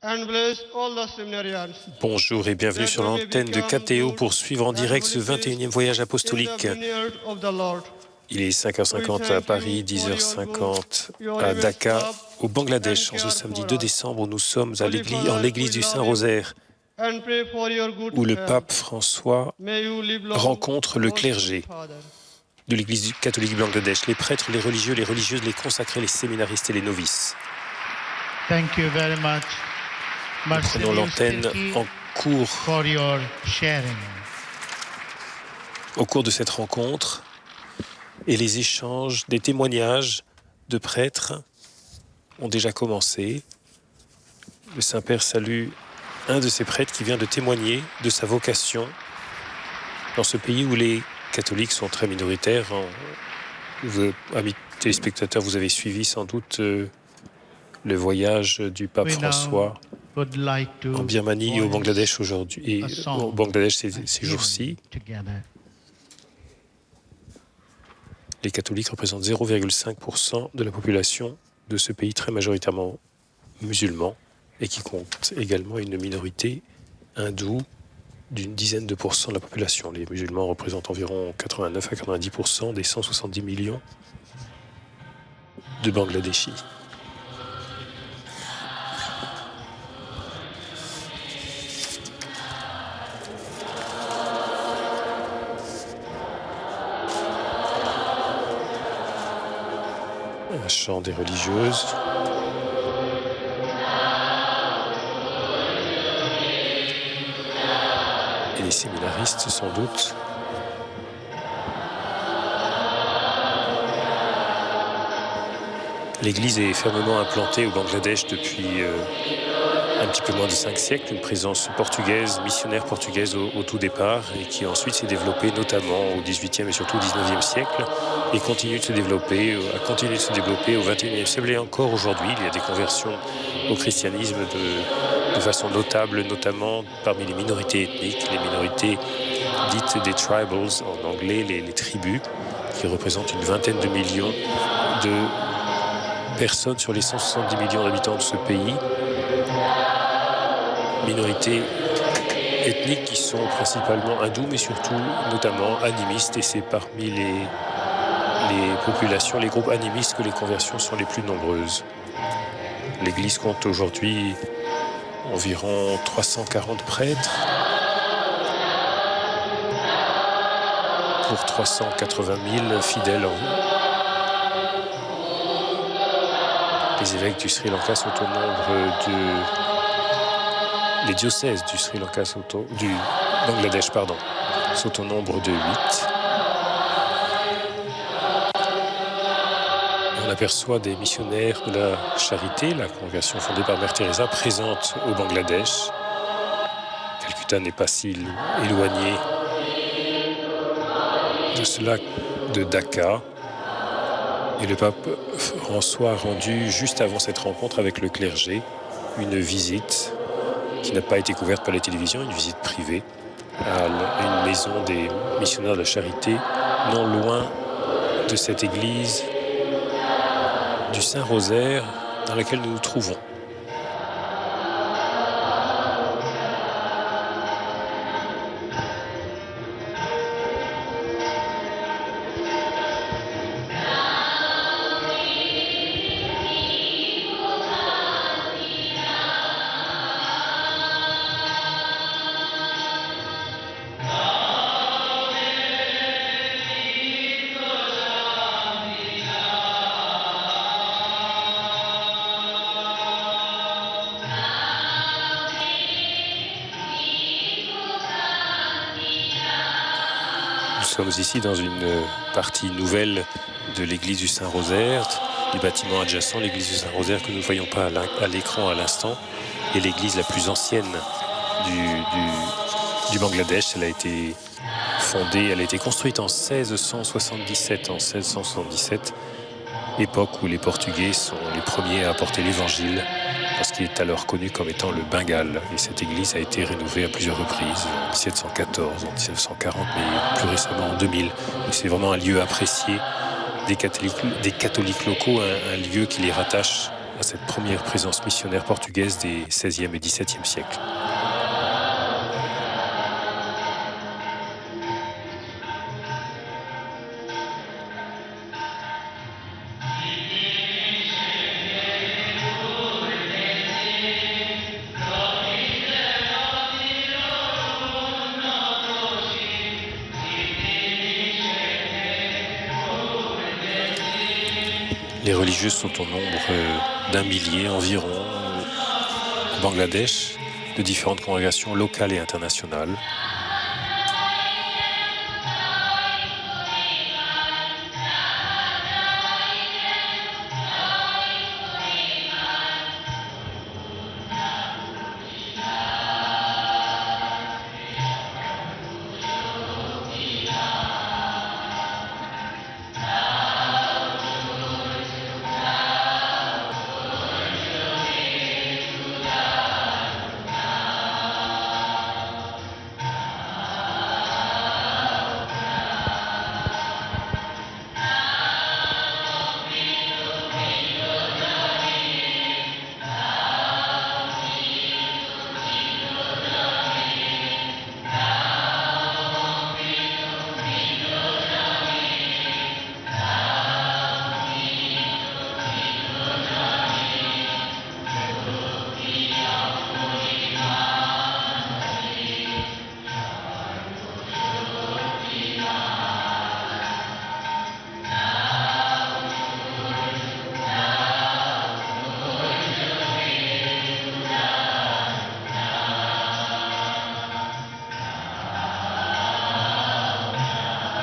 and bless all the seminarians. Bonjour et bienvenue sur l'antenne de KTO pour suivre en direct ce 21e voyage apostolique. Il est 5h50 à Paris, 10h50 à Dhaka, au Bangladesh. En ce samedi 2 décembre, nous sommes en l'église du Saint-Rosaire, où le pape François rencontre le clergé de l'église catholique du Bangladesh, les prêtres, les religieux, les religieuses, les consacrés, les séminaristes et les novices. Thank you very much. Nous prenons l'antenne au cours de cette rencontre et les échanges, des témoignages de prêtres ont déjà commencé. Le Saint-Père salue un de ces prêtres qui vient de témoigner de sa vocation dans ce pays où les catholiques sont très minoritaires. Vous, amis téléspectateurs, vous avez suivi sans doute le voyage du pape François en Birmanie et au Bangladesh aujourd'hui, et au Bangladesh ces jours-ci. Les catholiques représentent 0,5% de la population de ce pays très majoritairement musulman et qui compte également une minorité hindoue d'une dizaine de pourcents de la population. Les musulmans représentent environ 89 à 90% des 170 millions de Bangladeshis. Un chant des religieuses. Et les séminaristes, sans doute. L'Église est fermement implantée au Bangladesh depuis un petit peu moins de 5 siècles, une présence portugaise, missionnaire portugaise au tout départ, et qui ensuite s'est développée notamment au XVIIIe et surtout au XIXe siècle, et continue de se développer, a continué de se développer au XXIe siècle, et encore aujourd'hui, il y a des conversions au christianisme de façon notable, notamment parmi les minorités ethniques, les minorités dites des tribals, en anglais, les tribus, qui représentent une vingtaine de millions de personnes sur les 170 millions d'habitants de ce pays. Minorités ethniques qui sont principalement hindous, mais surtout notamment animistes, et c'est parmi les populations, les groupes animistes que les conversions sont les plus nombreuses. L'Église compte aujourd'hui environ 340 prêtres pour 380 000 fidèles en vie. Les évêques du Sri Lanka sont au nombre de... Les diocèses du Sri Lanka du Bangladesh, sont au nombre de 8. On aperçoit des missionnaires de la charité, la congrégation fondée par Mère Teresa, présente au Bangladesh. Calcutta n'est pas si éloigné de cela de Dhaka. Et le pape François a rendu, juste avant cette rencontre avec le clergé, une visite qui n'a pas été couverte par les télévisions, une visite privée à une maison des missionnaires de la charité, non loin de cette église du Saint-Rosaire dans laquelle nous nous trouvons. Nous sommes ici dans une partie nouvelle de l'église du Saint-Rosaire, du bâtiment adjacent, l'église du Saint-Rosaire que nous ne voyons pas à l'écran à l'instant, est l'église la plus ancienne du Bangladesh. Elle a été fondée, elle a été construite en 1677, époque où les Portugais sont les premiers à apporter l'évangile dans ce qui est alors connu comme étant le Bengale. Et cette église a été rénovée à plusieurs reprises, en 1714, en 1940, mais plus récemment en 2000. Et c'est vraiment un lieu apprécié des catholiques locaux, un lieu qui les rattache à cette première présence missionnaire portugaise des XVIe et XVIIe siècles. Les religieuses sont au nombre d'1 millier environ au Bangladesh, de différentes congrégations locales et internationales.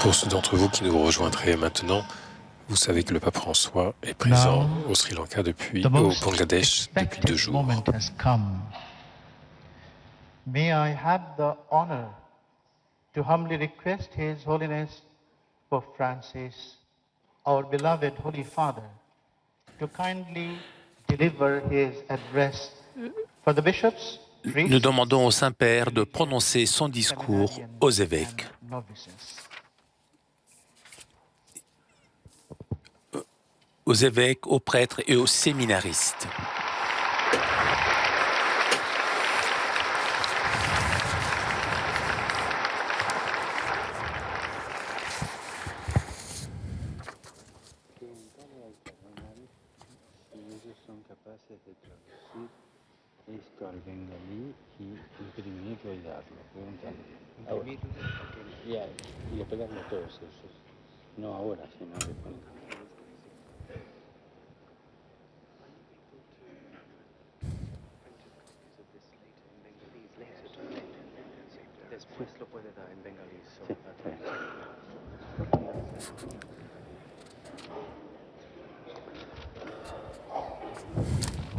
Pour ceux d'entre vous qui nous rejoindraient maintenant, vous savez que le pape François est présent au Sri Lanka au Bangladesh depuis 2 jours. Moment has come. May I have the honor to humbly request His Holiness Pope Francis, our beloved Holy Father, to kindly deliver his address for the bishops. Nous demandons au Saint-Père de prononcer son discours aux évêques, aux prêtres et aux séminaristes. Esto al bengalí y imprimir y darlo. Pregúntale. Y le pegarle a todos esos. No ahora, sino después. Después lo puede dar en bengalí.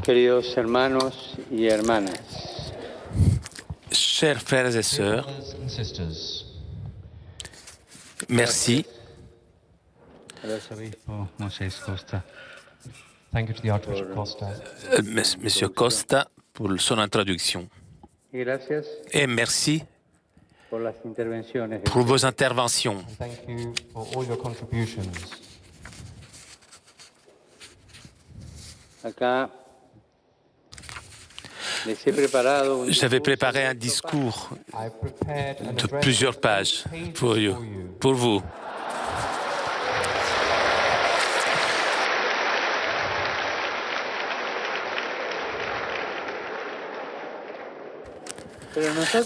Queridos hermanos y hermanas, Chers frères et sœurs, merci. Thank you to the Archbishop Costa. Monsieur Costa, pour son introduction. y gracias Et merci por las intervenciones. pour vos interventions. Thank you for all your contributions. Acá les he preparado un J'avais discurso préparé un discours I prepared an de address plusieurs pages pour vous.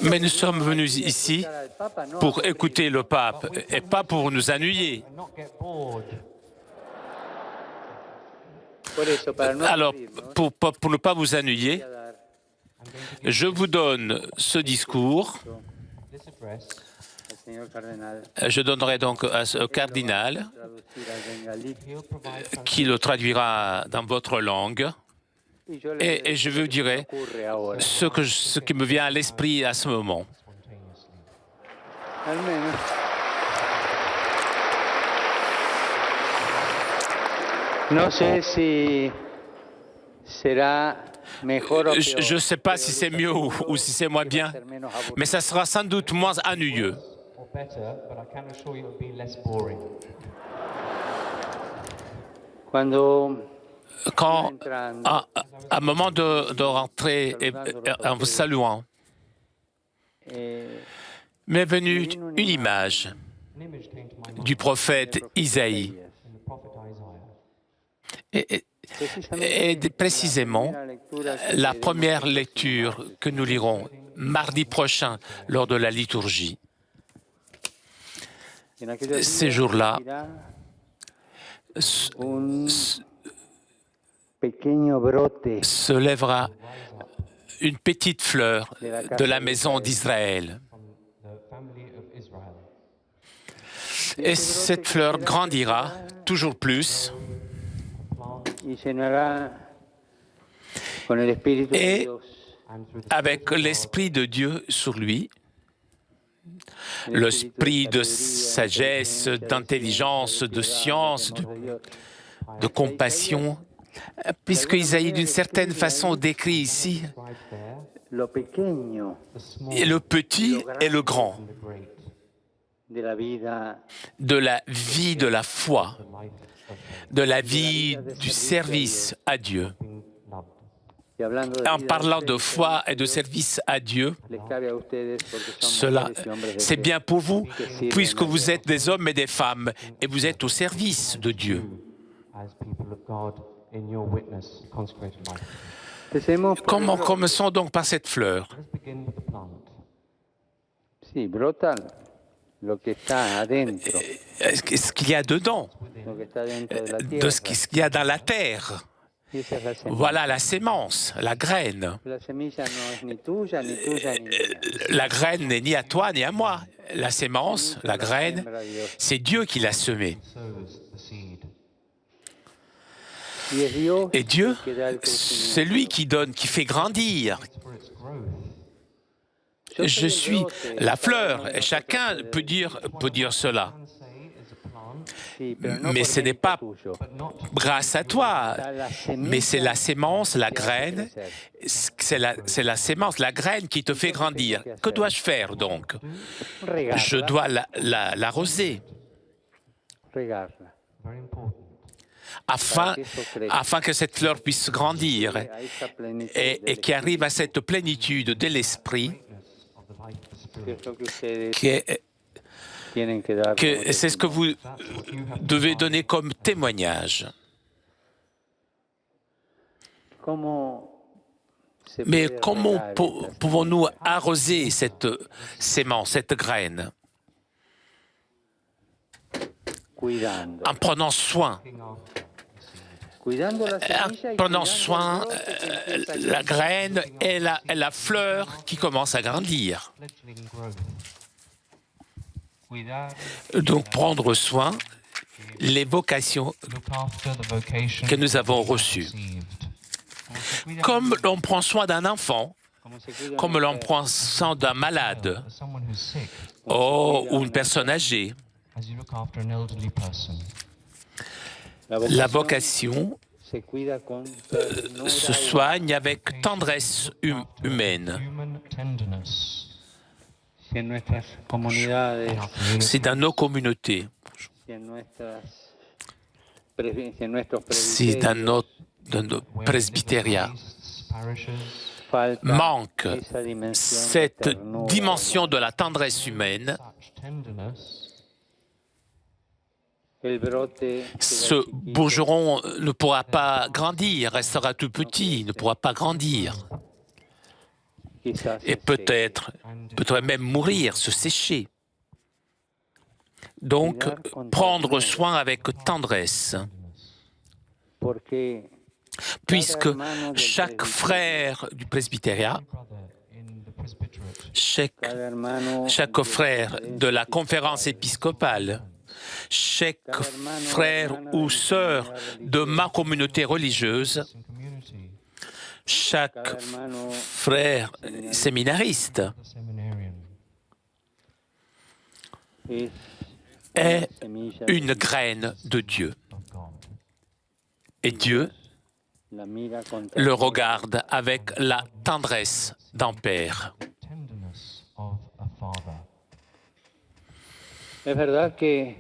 Mais nous sommes venus ici pour écouter le pape et pas pour nous ennuyer. and not get bored. Por eso, para no Alors, aburrirnos, pour ne pas vous ennuyer, voy a dar je vous donne ce discours. This address al señor cardenal Je donnerai donc au cardinal traducir al bengalí he'll provide qui le traduira dans votre langue. y yo le Et je vous dirai ocurre ahora. ce qui me vient à l'esprit à ce moment. spontaneously. Al menos. No sé si será mejor o peor, Je ne sais pas pero si c'est mieux ou si c'est moins bien, ser menos aburrido. mais ça sera sans doute moins ennuyeux. Or better, but I can assure you it'll be less boring. Cuando quand, à un moment de rentrer, en vous saluant, m'est venue une image du prophète Isaïe. Et précisément, la première lecture que nous lirons mardi prochain lors de la liturgie. Ces jours-là, se lèvera une petite fleur de la maison d'Israël. Et cette fleur grandira toujours plus et avec l'Esprit de Dieu sur lui, l'esprit de sagesse, d'intelligence, de science, de compassion, puisque Isaïe, d'une certaine façon, décrit ici le petit et le grand de la vie de la foi, de la vie du service à Dieu. En parlant de foi et de service à Dieu, cela, c'est bien pour vous, puisque vous êtes des hommes et des femmes, et vous êtes au service de Dieu. Commençons donc par cette fleur. Ce qu'il y a dedans, de ce qu'il y a dans la terre. Voilà la sémence, la graine. La graine n'est ni à toi ni à moi. La sémence, la graine, c'est Dieu qui l'a semée. Et Dieu, c'est lui qui donne, qui fait grandir. Je suis la fleur, et chacun peut dire cela. Mais ce n'est pas grâce à toi, mais c'est la sémence, la graine, c'est la sémence, la graine qui te fait grandir. Que dois-je faire donc? Je dois l'arroser. Afin que cette fleur puisse grandir et qui arrive à cette plénitude de l'esprit que c'est ce que vous devez donner comme témoignage. Mais comment pouvons-nous arroser cette sémence, cette graine? En prenant soin. En prenant soin la graine et la fleur qui commence à grandir. Donc prendre soin les vocations que nous avons reçues. Comme l'on prend soin d'un enfant, comme l'on prend soin d'un malade, ou une personne âgée. La vocation se soigne avec tendresse humaine. C'est dans nos communautés, c'est dans nos presbytériats, manque cette dimension de la tendresse humaine. Ce bourgeron ne pourra pas grandir, restera tout petit, ne pourra pas grandir. Et peut-être même mourir, se sécher. Donc, prendre soin avec tendresse. Puisque chaque frère du presbytériat, chaque frère de la conférence épiscopale, chaque frère ou sœur de ma communauté religieuse, chaque frère séminariste est une graine de Dieu. Et Dieu le regarde avec la tendresse d'un père.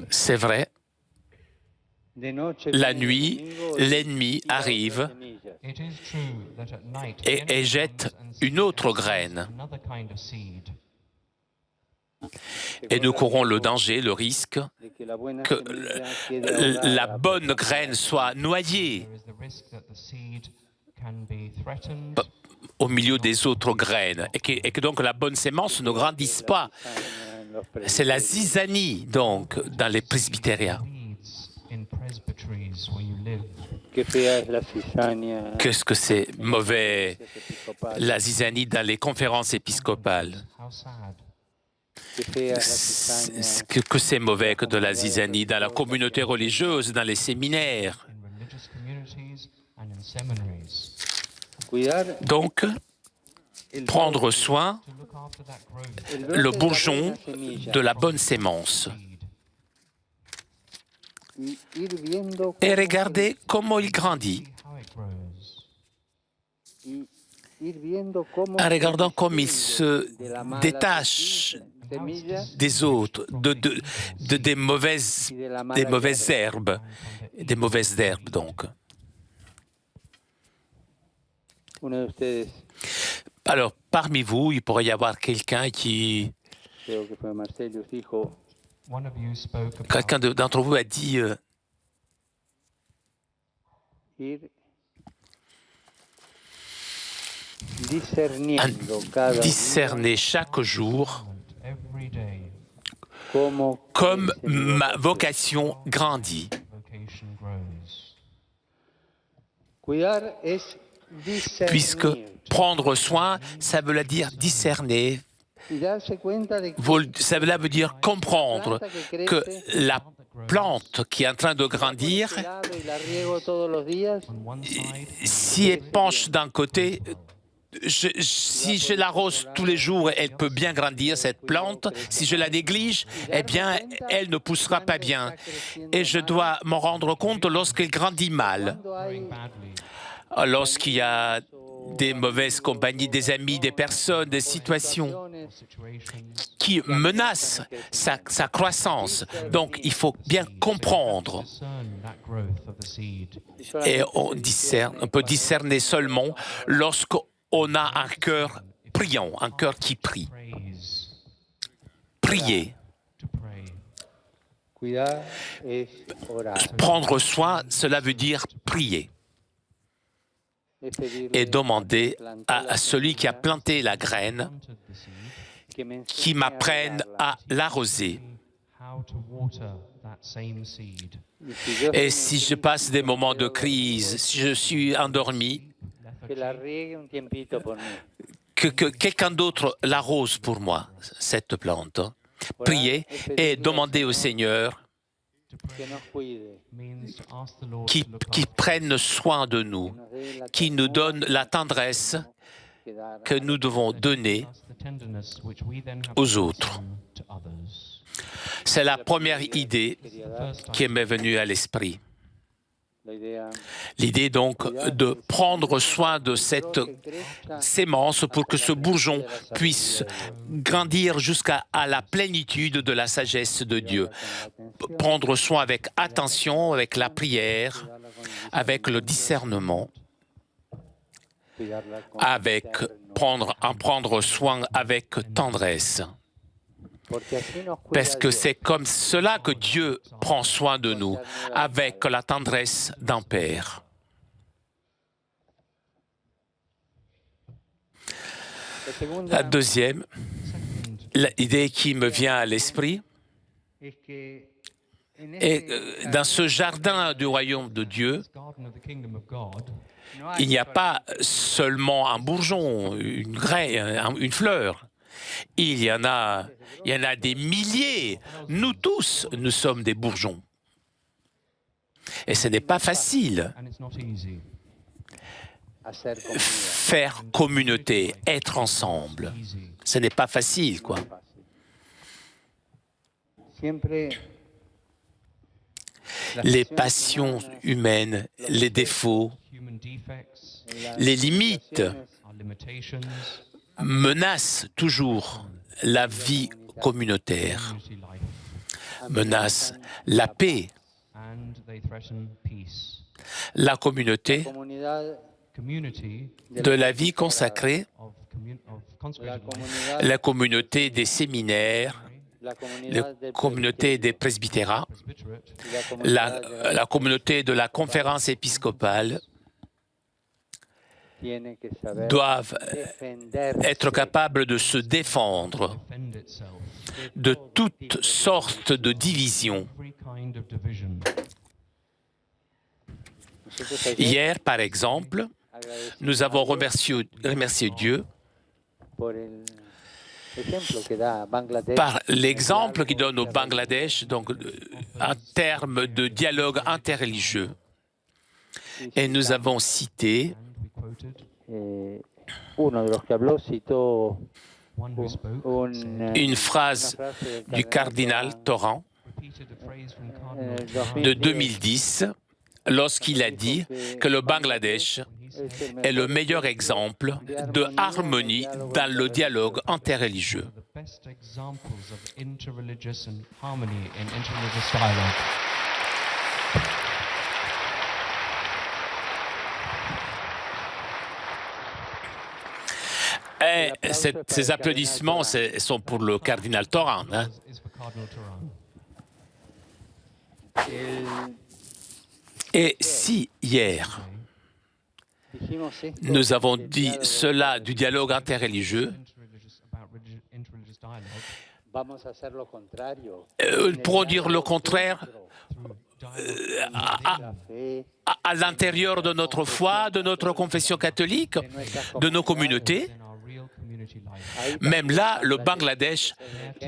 C'est vrai la nuit, l'ennemi arrive et jette une autre graine. Et nous courons le danger, le risque que la bonne graine soit noyée au milieu des autres graines et que donc la bonne sémence ne grandisse pas. C'est la zizanie, donc, dans les presbytériats. Qu'est-ce que c'est mauvais, la zizanie dans les conférences épiscopales? Que c'est mauvais que de la zizanie dans la communauté religieuse, dans les séminaires. Donc, prendre soin le bourgeon de la bonne sémence et regarder comment il grandit, en regardant comme il se détache des autres, des mauvaises herbes, donc. Alors, parmi vous, il pourrait y avoir quelqu'un d'entre vous a dit discerner chaque jour comme ma vocation grandit. Puisque prendre soin, ça veut dire discerner, ça veut dire comprendre que la plante qui est en train de grandir, si elle penche d'un côté, si je l'arrose tous les jours, elle peut bien grandir, cette plante. Si je la néglige, eh bien, elle ne poussera pas bien. Et je dois m'en rendre compte lorsqu'elle grandit mal. Lorsqu'il y a des mauvaises compagnies, des amis, des personnes, des situations qui menacent sa croissance. Donc, il faut bien comprendre. Et on peut discerner seulement lorsqu'on a un cœur priant, un cœur qui prie. Prier. Prendre soin, cela veut dire prier. Et demander à celui qui a planté la graine qui m'apprenne à l'arroser. Et si je passe des moments de crise, si je suis endormi, que quelqu'un d'autre l'arrose pour moi, cette plante. Prier et demander au Seigneur qui prenne soin de nous, qui nous donne la tendresse que nous devons donner aux autres. C'est la première idée qui m'est venue à l'esprit. L'idée donc de prendre soin de cette sémence pour que ce bourgeon puisse grandir jusqu'à la plénitude de la sagesse de Dieu. Prendre soin avec attention, avec la prière, avec le discernement, prendre soin avec tendresse. Parce que c'est comme cela que Dieu prend soin de nous, avec la tendresse d'un père. La deuxième, l'idée qui me vient à l'esprit, est dans ce jardin du royaume de Dieu, il n'y a pas seulement un bourgeon, une graine, une fleur. Il y en a des milliers. Nous tous, nous sommes des bourgeons. Et ce n'est pas facile. Faire communauté, être ensemble, ce n'est pas facile, quoi. Les passions humaines, les défauts, les limites menacent toujours la vie communautaire, menacent la paix and they threaten peace. La communauté comunidad Community de la vie consacrée, of consecrated la life, comunidad, la communauté des séminaires, la la comunidad del communauté des presbytérats, presbyterate, y la comunidad de la communauté de la conférence épiscopale tiene que saber doivent defenderse être capables de se défendre defend itself. de toutes sortes de divisions. Every kind of division. Nosotros ayer Hier, par exemple, agradecimos nous avons remercié Dieu por el ejemplo que da Bangladesh par l'exemple qu'il donne au Bangladesh, donc en termes de dialogue interreligieux. Et nous avons cité And we quoted uno de los que habló citó one who spoke, une phrase du cardinal Torrent repeated a phrase from en Cardinal el de 2010 2010 lorsqu'il a dit que le Bangladesh est le meilleur exemple de harmonie dans le dialogue interreligieux. the best examples of interreligious and harmony in interreligious dialogue. Et ces applaudissements sont pour le cardinal Torrent. Hein. Is for Cardinal Turan. Et si hier, dijimos esto, nous avons dit cela du dialogue interreligieux, Interreligious dialogue vamos a hacer lo contrario. pourrons dire le contraire through dialogue La fe, à l'intérieur de notre foi, de notre confession catholique, de nos communautés. in our real community life. Même là, le Bangladesh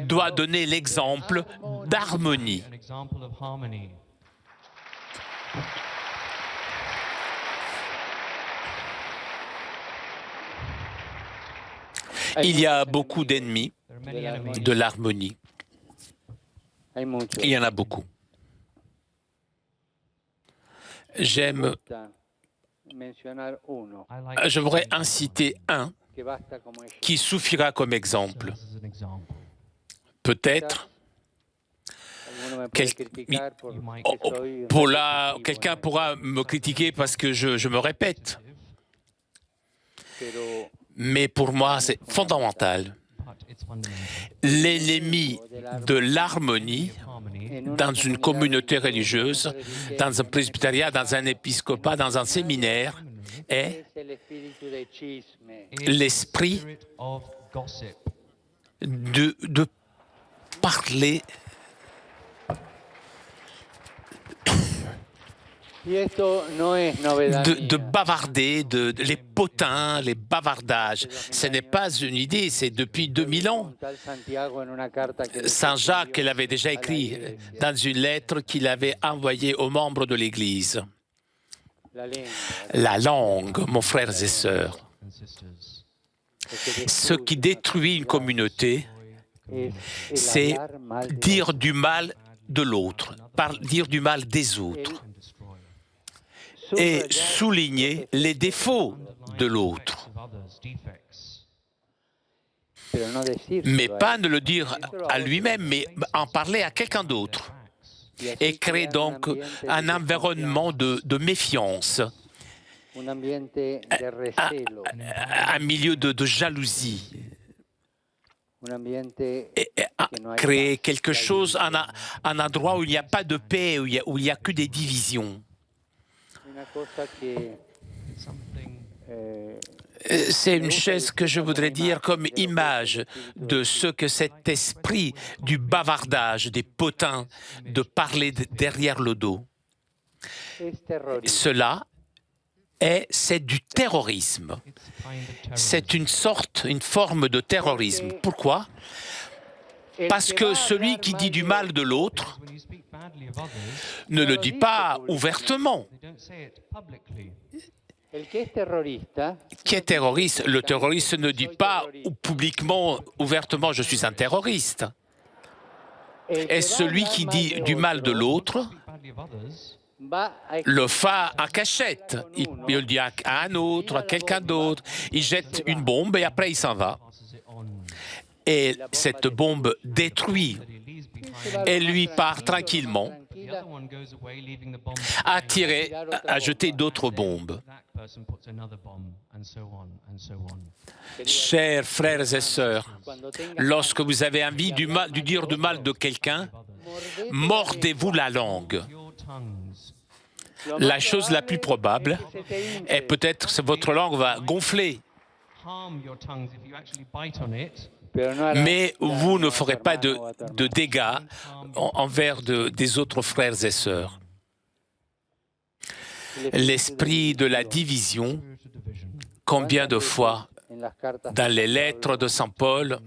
doit donner l'exemple d'harmonie. An example of harmony. Il y a beaucoup d'ennemis There are many enemies. de l'harmonie. hay muchos. Il y en a beaucoup. J'aime, mencionar uno I like je voudrais inciter un que basta como ejemplo. qui suffira comme exemple. this as an example. Peut-être, Alguno me puede Quel- criticar por You might- que soy pour là, repetitivo, quelqu'un pourra me critiquer parce que je me répète. pero Mais pour moi, c'est fondamental. But it's fundamental. L'ennemi de l'harmonie Harmony en una dans une communauté religieuse, dans un presbytériat, dans un épiscopat, dans un séminaire, est es el espíritu de chisme. is l'esprit the spirit of gossip. de parler, Y esto no es novedad de mía. bavarder, les potins, les bavardages. Ce n'est pas une idée, c'est depuis 2000 ans. Un tal Santiago en una carta que le Saint Jacques escribió l'avait déjà a la écrit iglesia. dans une lettre qu'il avait envoyée aux membres de l'Église. La lengua, La langue, mon frères et sœurs, And sisters. lo que ce qui détruit une communauté, es el c'est hablar mal de dire du mal de l'autre, dire du mal des autres And destroy. et subrayar souligner les défauts de l'autre, Of others, defects. pero no decírselo mais a pas él. de le dire à lui-même, mais en parler à quelqu'un d'autre. Y así Et créer crear un donc ambiente de un environnement de méfiance, un ambiente de recelo, un milieu de jalousie, un ambiente et créer quelque chose, un endroit où il n'y a pas de paix, où il n'y a que des divisions. una cosa que Something C'est une chose que je voudrais dire comme image de ce que cet esprit du bavardage, des potins, de parler derrière le dos. es terrorismo. Cela c'est du terrorisme. it's a kind of terrorism. C'est une forme de terrorisme. Pourquoi? El Parce que va que a celui hablar qui mal dit du de mal de l'autre When you speak badly of others, ne le dit pas ouvertement. they don't say it publicly. el que es terrorista Qui est terroriste? Le terroriste ne dit pas publiquement, ouvertement, je suis un terroriste. el que Et va a celui hablar qui mal dit de du mal de otro l'autre Speak badly of others, va a le fait en cachette. Il le dit à un autre, à quelqu'un d'autre. Il jette une bombe et après il s'en va. passes it on. Et cette bombe détruit. That he leaves behind Et lui part tranquillement. the other one goes away, leaving the bomb à behind. tirer, à jeter d'autres bombes. That person puts another bomb, and so on, and so on. Chers frères et sœurs, lorsque vous avez envie du dire du mal de quelqu'un, mordez-vous la langue. Your tongues. La chose la plus probable est peut-être que votre langue va gonfler, Harm your tongues if you actually bite on it. mais vous ne ferez pas de dégâts envers des autres frères et sœurs. L'esprit de la division, Spirit of division. combien de fois dans les lettres de Saint Paul,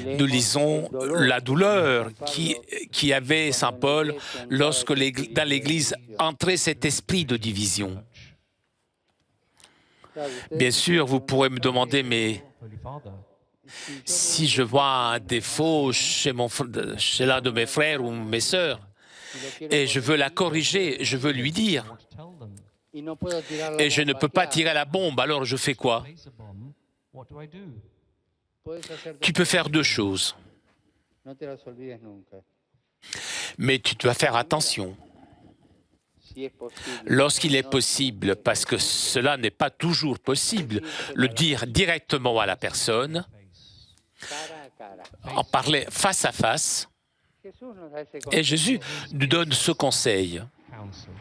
nous lisons la douleur qui avait Saint Paul lorsque dans l'Église entrait cet esprit de division. Bien sûr, vous pourrez me demander, mais Holy Father, si je vois un défaut chez l'un de mes frères ou mes sœurs, et je veux la corriger, je veux lui dire, tell them, et je ne peux pas tirer la bombe, alors je fais quoi? place a bomb. What do I do? Tu peux faire deux choses, No te las olvides nunca. mais tu dois faire attention. Si es posible, Lorsqu'il est possible, parce que cela n'est pas toujours possible, le dire directement à la personne, cara a cara. en parler face à face, Jesús nos da ese et consejo. Jésus nous donne ce conseil. Counsel.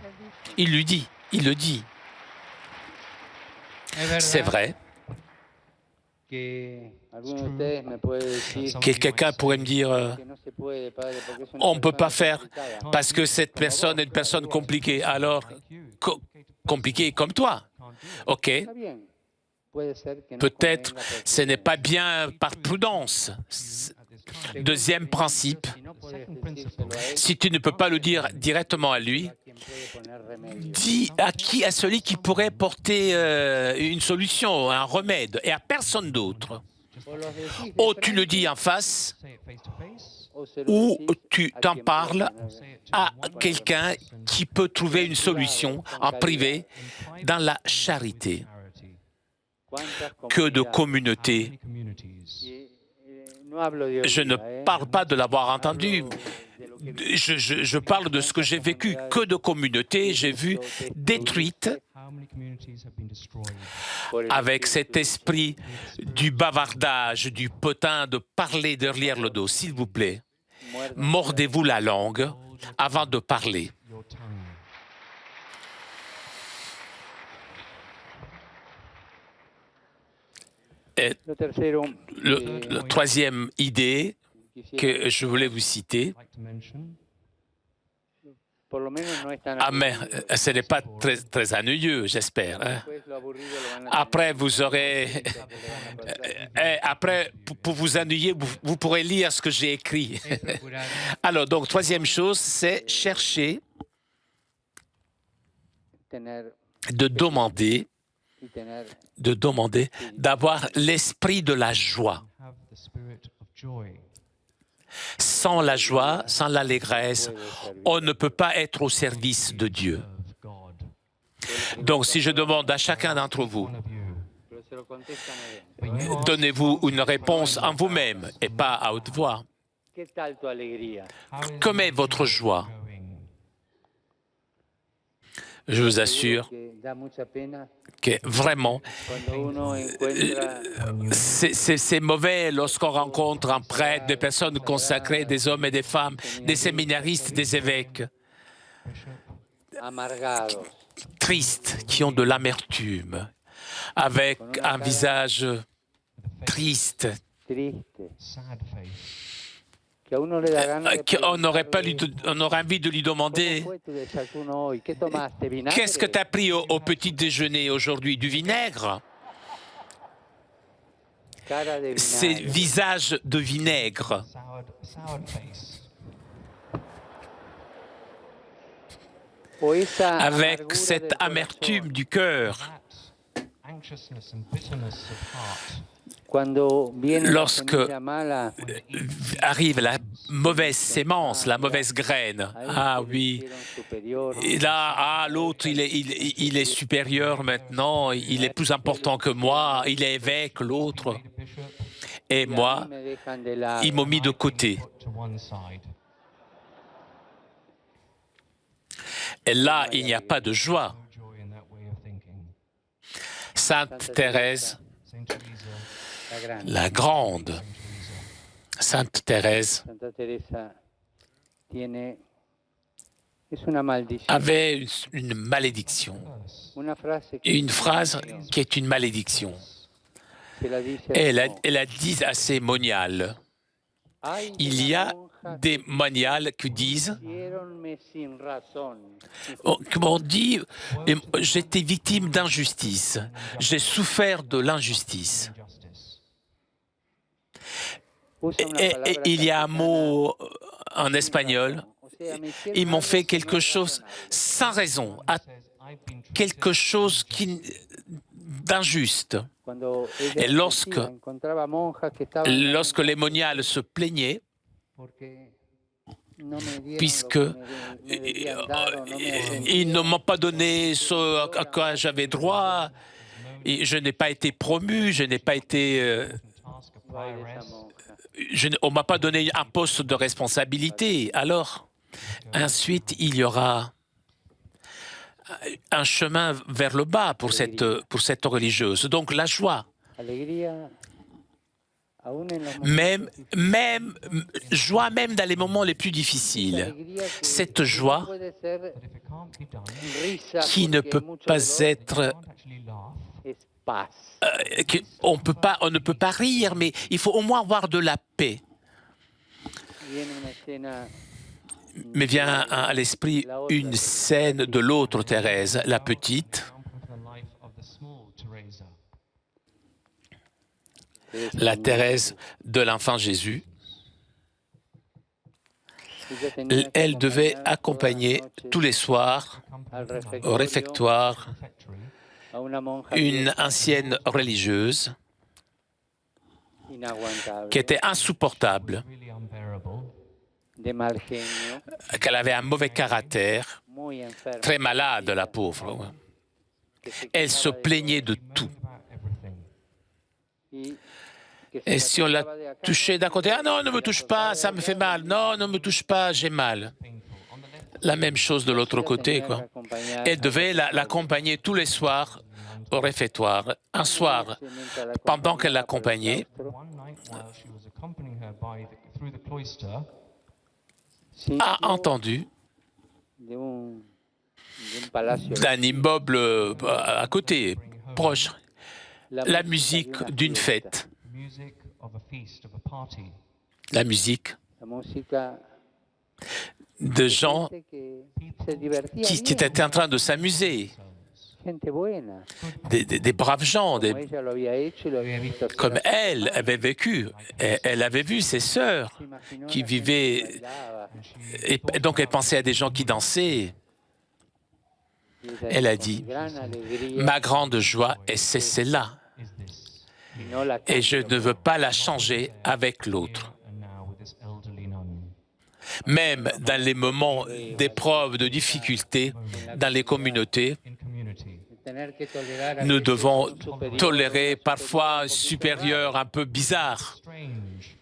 Il lui dit, il le dit. C'est vrai Que alguno de ustedes me puede decir que quelqu'un pourrait me dire, que no se puede, padre, porque es una on ne peut pas persona faire complicada. parce que cette personne est une personne compliquée. Alors, compliquée comme toi. OK, Está bien. Puede ser que no peut-être convenga porque ce n'est pas bien par prudence. Deuxième principe, si no puedes decírselo a él, si tu ne peux pas le dire directement à lui, a quien puede poner remedio. dis à celui qui pourrait porter une solution, un remède, et à personne d'autre. O los decís de Ou tu le frente, dis en face, Say it face to face. o se lo ou decís tu a t'en quien parles puede poner Say it to à one quelqu'un person qui peut trouver une solution en privé in private dans la with charité. charity. cuántas Que de comunidades. How communautés. many communities? No hablo de Je ne oídas, parle pas de l'avoir entendu. Hablo de lo que Je parle de ce que j'ai vécu. Que de communautés j'ai vu détruites How many communities have been destroyed? por el avec cet espíritu. esprit du bavardage, du potin, de parler derrière le dos. S'il vous plaît, Muerdan mordez-vous la langue avant de parler. Your tongue. Et Lo tercero, la troisième idée quisiera, que je voulais vous citer, I'd like to mention. por lo menos no es tan ah mais aburrido. ce n'est pas très, très ennuyeux, j'espère. Hein. Después lo aburrido lo van a Après, vous aurez... Après, pour vous ennuyer, vous pourrez lire ce que j'ai écrit. Alors, donc, troisième chose, c'est chercher tener de demander, y tener d'avoir l'esprit de la joie. Have the spirit of joy. Sans la joie, sans l'allégresse, on ne peut pas être au service de Dieu. Serve God. Donc, si je demande à chacun d'entre vous, One of you. pero se lo contestan adentro. But you ask, donnez-vous une réponse en vous-même et pas à haute voix. ¿Qué tal tu alegría? how is Comme est your votre joy joie? going? Je vous assure Que da mucha pena que vraiment, cuando uno encuentra c'est mauvais lorsqu'on rencontre un prêtre, des personnes consacrées, des hommes et des femmes, des séminaristes, des évêques, amargados, tristes, qui ont de l'amertume, avec un visage triste, tristes, Sad face. que a uno le da ganas de qu'on n'aurait pas preguntarle, on aurait envie de lui demander ¿cómo fue tu desayuno hoy? ¿Qué tomaste? ¿Vinagre? qu'est-ce que tu as pris au petit déjeuner aujourd'hui? Du vinaigre? Cara de C'est vinagre. visage de vinaigre. Soured face. O esa Avec amargura cette del amertume corazón. du cœur. That anxiousness and bitterness of heart. Cuando viene la Lorsque semilla mala, arrive la mauvaise sémence, la mauvaise graine. Ah oui. Et là, ah, l'autre, il est supérieur maintenant, il est plus important que moi, il est évêque, l'autre. Made a bishop, Et moi, me dejan de lado. ils m'ont mis de côté. put to one side. Et là, il n'y a pas de joie. No joy in that way of thinking. Sainte Thérèse, Saint Teresa, la grande. la grande, Saint Teresa, Sainte Thérèse, Santa Teresa tiene, es una maldición, avait une malédiction. una frase que Une phrase qui est une malédiction. se la dice Et como, elle a dit à ses moniales. "Ay de Il y la a monja des moniales qui disent, hicieronme sin razón." comme on dit, j'étais victime d'injustice. J'ai souffert de l'injustice. injustice. Usa una Et palabra il y a un castellana, mot en espagnol. o sea, me hicieron Ils m'ont algo fait que quelque no es chose razonable. sans raison, à Says, I've been quelque treated chose d'injuste. Cuando ella Et lorsque- decía, encontraba monjas que estaban Lorsque les moniales se plaignaient, porque no me dieron puisque lo que me debían dar o no me ils ne atendieron, m'ont pas donné ce à quoi j'avais droit, et je n'ai pas été promu, je n'ai pas été, task of no hay de esa prioress. monja. on m'a pas donné un poste de responsabilité. Alors, ensuite, il y aura un chemin vers le bas pour cette religieuse. Donc la joie, Alegría, aún en los même joie même dans les moments les plus difficiles. alegría que Cette joie puede ser But if it can't be done, risa qui ne porque peut mucho pas dolor, être, can't actually laugh. es paz. on ne peut pas rire, mais il faut au moins avoir de la paix. Viene una escena Mais vient à l'esprit une scène de l'autre Thérèse, la petite, Example of the life of the small Teresa. la Thérèse de l'enfant Jésus. ella tenía que Elle devait acompañar accompagner todas las noches tous les soirs al au réfectoire Refectory. a una monja une vieja, ancienne religieuse inaguantable, qui était insupportable, Really unbearable. de mal genio, qu'elle avait un mauvais caractère, muy enferma, très malade, la pauvre. que se Elle se quejaba de plaignait de Moaned tout. about everything. y que se Et la si on la tocaba de acá, touchait d'un côté, ah non, ne me touche pas, ça me fait mal. Non, ne me touche pas, j'ai mal. Painful. On the left, La même chose de l'autre côté, tenía que quoi. acompañar Elle al devait refectorio. l'accompagner tous les soirs au réfectoire. Un soir, Mientras la pendant qu'elle acompañaba l'accompagnait, por el claustro, one night while she was accompanying her through the cloister, a sintió entendu de un palacio d'un immeuble à côté, proche, la musique d'une fête, music of a feast, of a party. la musique la música de gens gente que se divertía qui bien, étaient en train de s'amuser, gente buena, des braves gens, como ella lo había hecho y lo había visto hacer comme a sus elle hermanos. avait vécu. Et elle avait vu ses sœurs Se imaginó qui la gente vivaient, que bailaba, et donc elle pensait à des gens qui dansaient. y ella Elle a con dit, gran alegría, ma grande joie, et c'est celle-là, Is this y no la et je cambio ne veux pas la changer avec l'autre. and now with this elderly nun? Même dans les moments d'épreuve, de difficulté, dans les communautés, In community, tener que tolerar a nous veces devons un superior, tolérer una parfois un superior supérieur un peu bizarre. strange.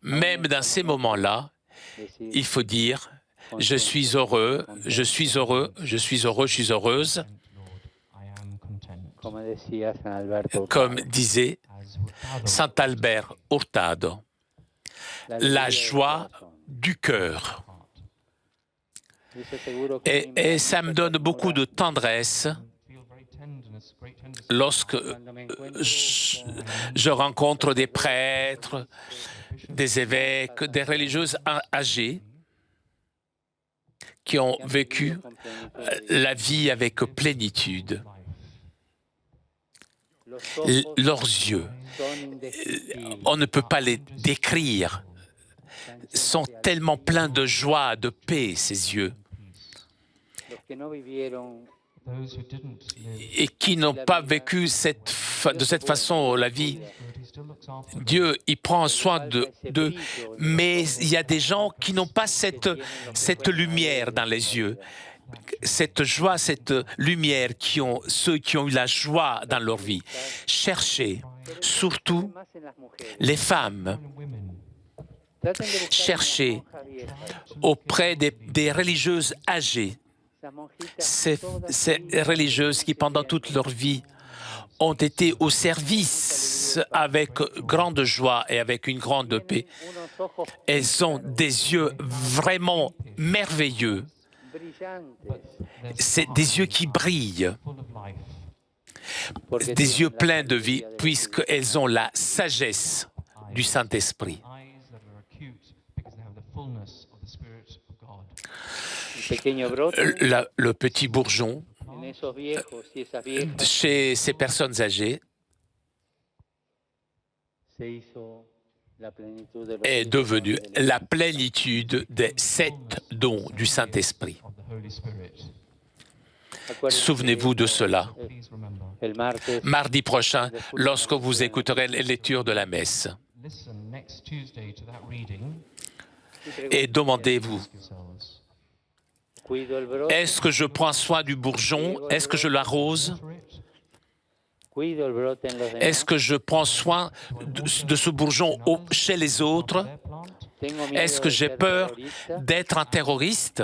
Même dans ces moments-là, decir, il faut dire, je suis heureux, je suis heureux, je suis heureux, je suis heureuse, Lord, I am content. como decía San Alberto, comme disait As Hurtado, Saint Albert Hurtado, la alegría del joie corazón. du cœur. Dice seguro que Et ça me donne beaucoup de tendresse feel very tenderness, great tenderness. lorsque cuando me encuentro je rencontre des prêtres, des évêques, des religieuses âgées qui ont vécu con plenitud de la vie avec plénitude. los ojos Leurs yeux, son indescriptibles, on ne peut pas les décrire, sont tellement pleins de joie, de paix, ces yeux, los que no vivieron Those who didn't live, et qui n'ont pas vécu de cette façon la vie. good, he still looks after them. Dieu, il prend soin d'eux, mais il y a des gens qui n'ont pas cette lumière dans les yeux, cette joie, cette lumière ceux qui ont eu la joie dans leur vie. Cherchez, surtout más en las mujeres. les femmes, Women, Traten de buscar cherchez una monja vieja. auprès des religieuses âgées. ces religieuses qui, pendant toute leur vie, ont été au service avec grande joie et avec une grande paix. Elles ont des yeux vraiment merveilleux. C'est des yeux qui brillent, des yeux pleins de vie, puisqu'elles ont la sagesse du Saint-Esprit. Le petit bourgeon, chez ces personnes âgées, est devenu la plénitude des 7 dons du Saint-Esprit. Souvenez-vous de cela. Mardi prochain, lorsque vous écouterez les lectures de la messe. Et demandez-vous, est-ce que je prends soin du bourgeon? Est-ce que je l'arrose? Est-ce que je prends soin de ce bourgeon chez les autres? Est-ce que j'ai peur d'être un terroriste?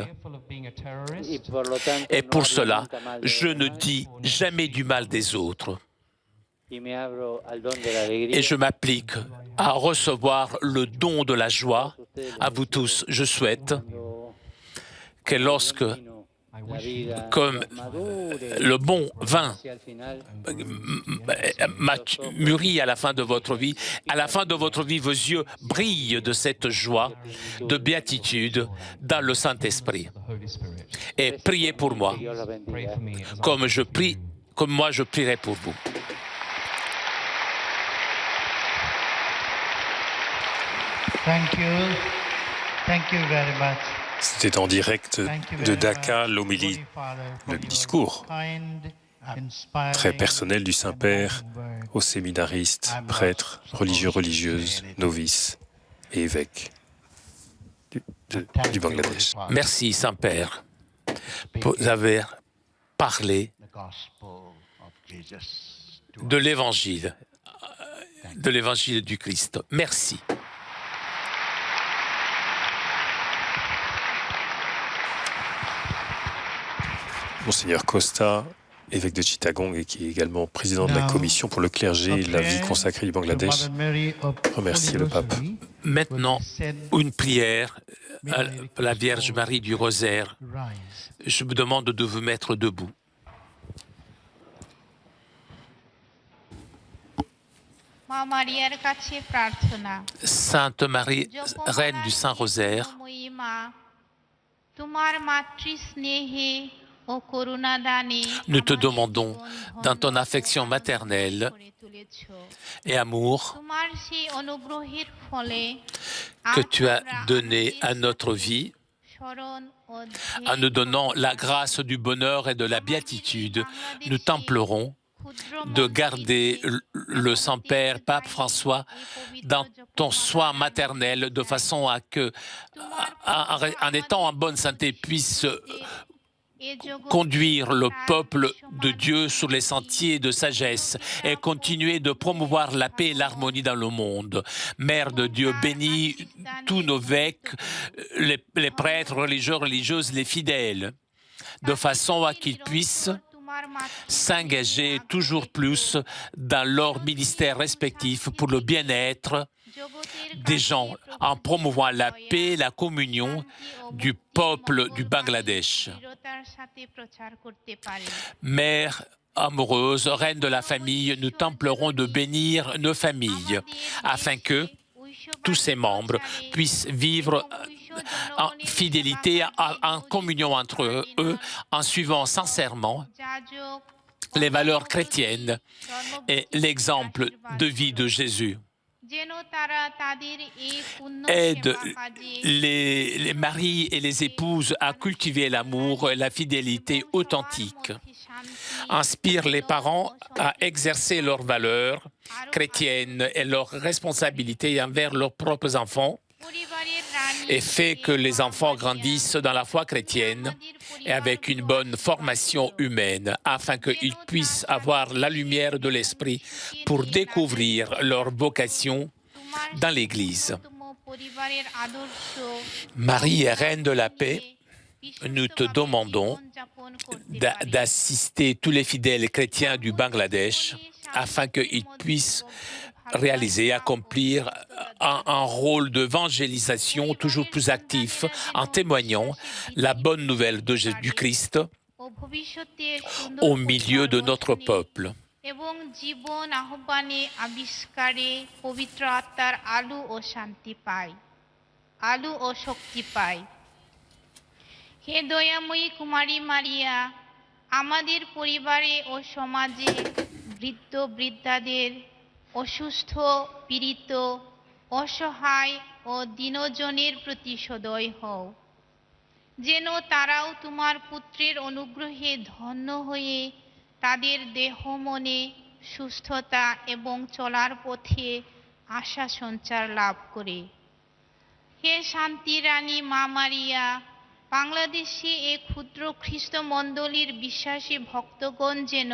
Et pour cela, je ne dis jamais du mal des autres. Et je m'applique à recevoir le don de la joie. À vous tous, je souhaite que lorsque, comme le bon vin mûrit à la fin de votre vie, vos yeux brillent de cette joie, de béatitude dans le Saint-Esprit. Et priez pour moi, comme moi je prierai pour vous. Thank you very much. C'était en direct de Dhaka, l'homélie, le discours très personnel du Saint-Père aux séminaristes, prêtres, religieux, religieuses, novices et évêques du Bangladesh. Merci, Saint-Père, pour avoir parlé de l'évangile du Christ. Merci. Monseigneur Costa, évêque de Chittagong et qui est également président de la commission pour le clergé et la vie consacrée du Bangladesh, remerciez le pape. Maintenant, une prière à la Vierge Marie du Rosaire. Je vous demande de vous mettre debout. Sainte Marie, Reine du Saint-Rosaire, nous te demandons, dans ton affection maternelle et amour, que tu as donné à notre vie, en nous donnant la grâce du bonheur et de la béatitude, nous t'implorons de garder le Saint-Père, Pape François, dans ton soin maternel, de façon à que, en étant en bonne santé, puisse conduire le peuple de Dieu sur les sentiers de sagesse et continuer de promouvoir la paix et l'harmonie dans le monde. Mère de Dieu, bénis tous nos évêques, les prêtres, religieux, religieuses, les fidèles, de façon à qu'ils puissent s'engager toujours plus dans leur ministère respectif pour le bien-être des gens, en promouvant la paix, la communion du peuple du Bangladesh. Mère amoureuse, reine de la famille, nous t'implorons de bénir nos familles, afin que tous ses membres puissent vivre en fidélité, en communion entre eux, en suivant sincèrement les valeurs chrétiennes et l'exemple de vie de Jésus. Aide les maris et les épouses à cultiver l'amour et la fidélité authentique. Inspire les parents à exercer leurs valeurs chrétiennes et leurs responsabilités envers leurs propres enfants et fait que les enfants grandissent dans la foi chrétienne et avec une bonne formation humaine, afin qu'ils puissent avoir la lumière de l'Esprit pour découvrir leur vocation dans l'Église. Marie est reine de la paix, nous te demandons d'assister tous les fidèles chrétiens du Bangladesh afin qu'ils puissent réaliser, accomplir un rôle d'évangélisation toujours plus actif en témoignant la bonne nouvelle de Jésus-Christ au milieu de notre peuple. এবং জীবন আহ্বানে আবিষ্কারে পবিত্র আত্মার আলো ও শান্তি পাই, আলো ও শক্তি পাই। হে দয়াময়ী কুমারী মারিয়া, আমাদের পরিবারে ও সমাজে বৃদ্ধ বৃদ্ধাদের, অসুস্থ পীড়িত অসহায় ও দীনজনের প্রতি সদয় হও, যেন তারাও তোমার পুত্রের অনুগ্রহে ধন্য হয়ে তাদের দেহ মনে সুস্থতা এবং চলার পথে আশা সঞ্চার লাভ করে। হে শান্তি রানী মা মারিয়া, বাংলাদেশে এই ক্ষুদ্র খ্রিস্ট মণ্ডলীর বিশ্বাসী ভক্তগণ যেন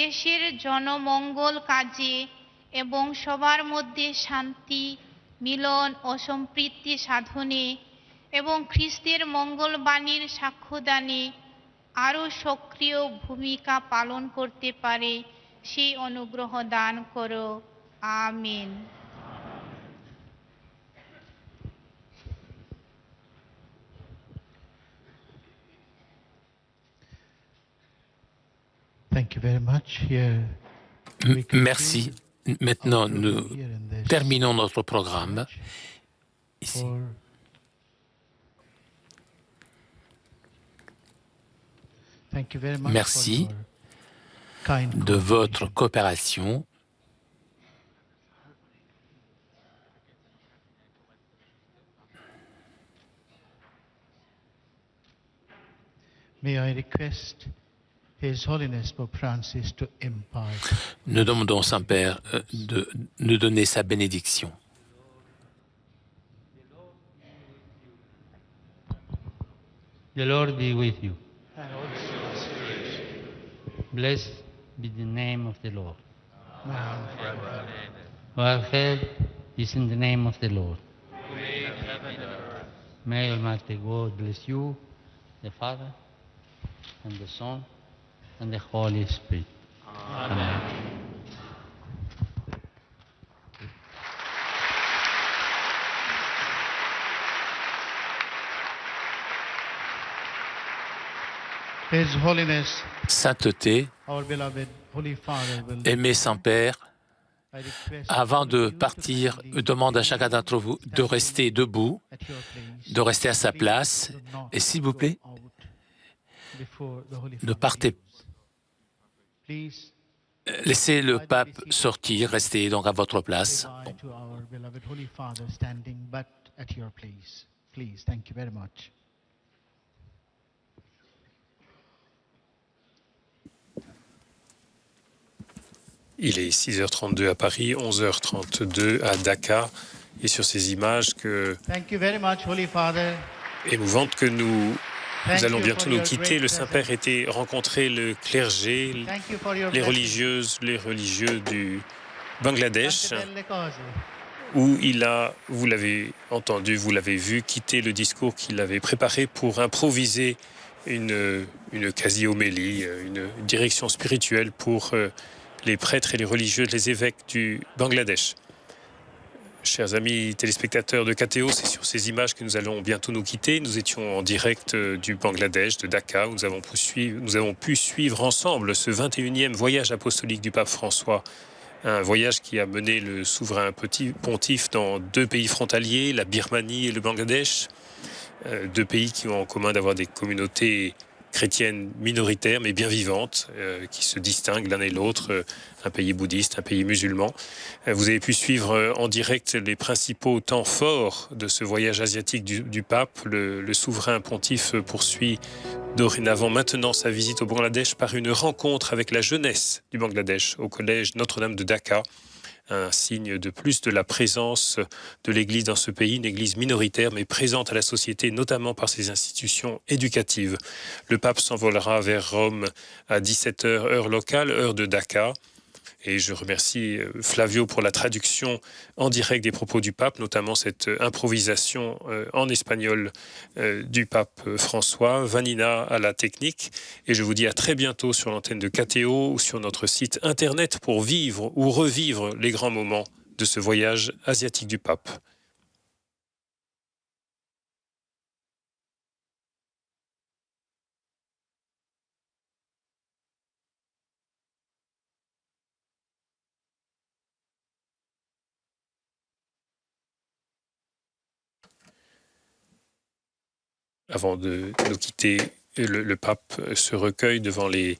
দেশের জনমঙ্গল কাজে এবং সবার মধ্যে শান্তি, মিলন ও সম্প্রীতি সাধনে এবং খ্রিস্টের মঙ্গলবাণীর সাক্ষ্যদানে আরও সক্রিয় ভূমিকা পালন করতে পারে, সেই অনুগ্রহ দান করো। আমিন। Thank you very much. Here we Merci. conclude Maintenant, our nous program here in this terminons notre programme ici. Thank you very much Merci for your kind de votre cooperation. coopération. May I request His Holiness Pope Francis to impart. Nous demandons au Saint-Père de nous donner sa bénédiction. The Lord be with you. And also Blessed be the name of the Lord. now and forever. Our help is in the name of the Lord. May Almighty God bless you, the Father, and the Son, and the Holy Spirit. Amen. His Holiness, Sainteté, our beloved Holy Father, will aimé Saint-Père, I request avant de you to partir, kindly je demande à chacun d'entre vous de rester debout, at your place. de rester à sa Please place. do not Et s'il vous plaît, go out before the Holy ne Father partez leaves. Please Laissez le pape sortir, restez donc à votre place. say bye to our beloved Holy Father standing but at your place. Please, thank you very much. Il est 6h32 à Paris, 11h32 à Dakar. Et sur ces images Thank you very much, Holy Father. émouvantes que nous Thank allons you bientôt for nous your quitter, great le Saint-Père presence. était rencontrer le clergé, Thank you for your les blessing. religieuses, les religieux du Bangladesh, Tante belle cose. où il a, vous l'avez entendu, vous l'avez vu, quitter le discours qu'il avait préparé pour improviser une quasi-homélie, une direction spirituelle pour les prêtres et les religieux, les évêques du Bangladesh. Chers amis téléspectateurs de KTO, c'est sur ces images que nous allons bientôt nous quitter. Nous étions en direct du Bangladesh, de Dhaka, où nous avons pu suivre ensemble ce 21e voyage apostolique du pape François. Un voyage qui a mené le souverain petit pontife dans 2 pays frontaliers, la Birmanie et le Bangladesh. 2 pays qui ont en commun d'avoir des communautés chrétiennes minoritaires mais bien vivantes, qui se distinguent l'un et l'autre, un pays bouddhiste, un pays musulman. Vous avez pu suivre en direct les principaux temps forts de ce voyage asiatique du pape. Le souverain pontife poursuit dorénavant maintenant sa visite au Bangladesh par une rencontre avec la jeunesse du Bangladesh au collège Notre-Dame de Dhaka. Un signe de plus de la présence de l'Église dans ce pays, une Église minoritaire mais présente à la société, notamment par ses institutions éducatives. Le pape s'envolera vers Rome à 17h, heure locale, heure de Dhaka. Et je remercie Flavio pour la traduction en direct des propos du pape, notamment cette improvisation en espagnol du pape François. Vanina à la technique. Et je vous dis à très bientôt sur l'antenne de KTO ou sur notre site internet pour vivre ou revivre les grands moments de ce voyage asiatique du pape. Avant de nous quitter, le pape se recueille devant les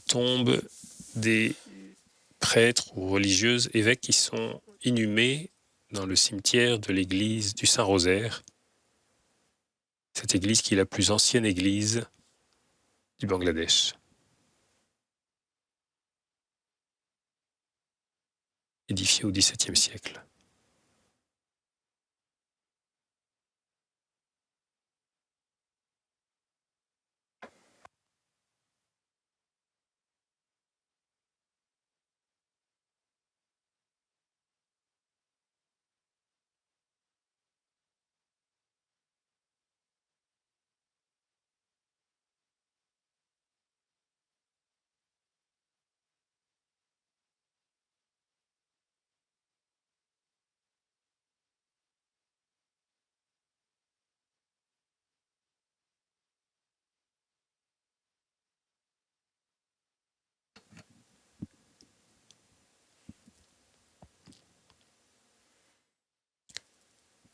tombes des prêtres ou religieuses, évêques qui sont inhumés dans le cimetière de l'église du Saint-Rosaire. Cette église qui est la plus ancienne église du Bangladesh. Édifiée au XVIIe siècle.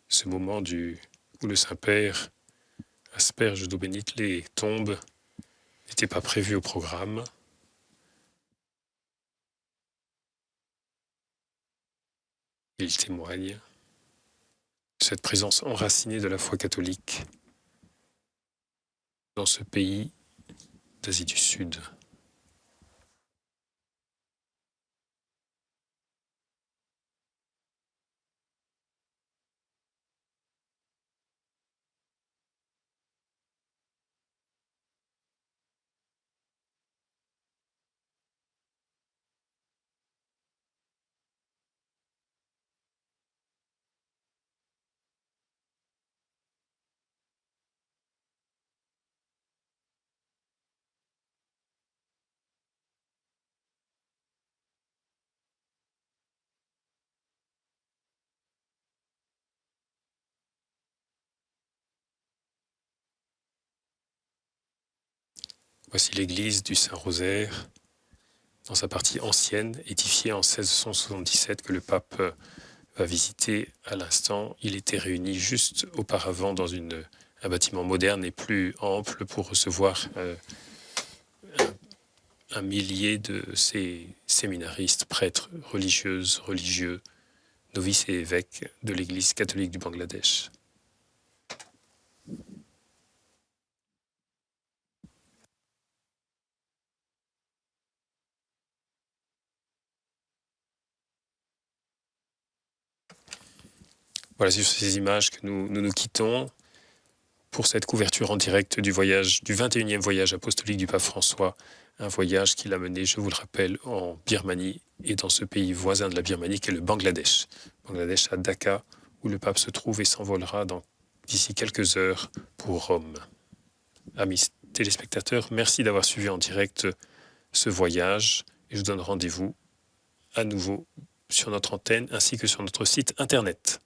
Ce moment où le Saint-Père asperge d'eau bénite les tombes n'était pas prévu au programme. Il témoigne de cette présence enracinée de la foi catholique dans ce pays d'Asie du Sud. Voici l'église du Saint-Rosaire, dans sa partie ancienne, édifiée en 1677, que le pape va visiter à l'instant. Il était réuni juste auparavant dans un bâtiment moderne et plus ample pour recevoir un millier de ces séminaristes, prêtres, religieuses, religieux, novices et évêques de l'Église catholique du Bangladesh. Voilà, c'est sur ces images que nous quittons pour cette couverture en direct du 21e voyage apostolique du pape François, un voyage qu'il a mené, je vous le rappelle, en Birmanie et dans ce pays voisin de la Birmanie qu'est le Bangladesh. Bangladesh à Dhaka, où le pape se trouve et s'envolera d'ici quelques heures pour Rome. Amis téléspectateurs, merci d'avoir suivi en direct ce voyage et je vous donne rendez-vous à nouveau sur notre antenne ainsi que sur notre site internet.